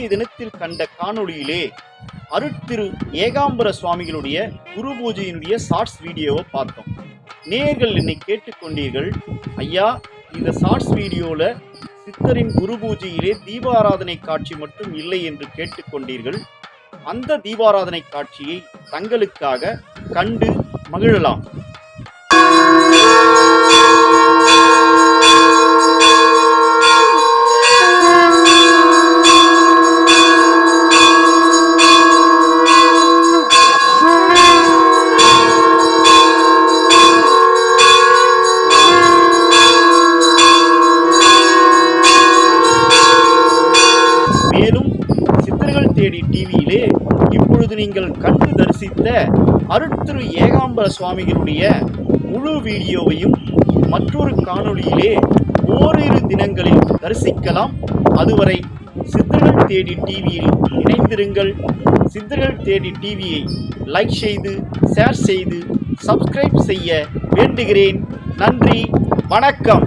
நேற்றைய தினத்தில் கண்ட காணொளியிலே அருட்திரு ஏகாம்பர சுவாமிகளுடைய குரு பூஜையினுடைய ஷார்ட்ஸ் வீடியோவை பார்த்தோம். நேயர்கள் என்னை கேட்டுக்கொண்டீர்கள், ஐயா இந்த ஷார்ட்ஸ் வீடியோவில் சித்தரின் குரு பூஜையிலே தீபாராதனை காட்சி மட்டும் இல்லை என்று கேட்டுக்கொண்டீர்கள். அந்த தீபாராதனை காட்சியை தங்களுக்காக கண்டு மகிழலாம். மேலும் சித்தர்கள் தேடி டிவியிலே இப்பொழுது நீங்கள் கண்டு தரிசித்த அருட்திரு ஏகாம்பர சுவாமிகளுடைய முழு வீடியோவையும் மற்றொரு காணொளியிலே ஓரிரு தினங்களில் தரிசிக்கலாம். அதுவரை சித்தர்கள் தேடி டிவியில் இணைந்திருங்கள். சித்தர்கள் தேடி டிவியை லைக் செய்து, ஷேர் செய்து, சப்ஸ்கிரைப் செய்ய வேண்டுகிறேன். நன்றி, வணக்கம்.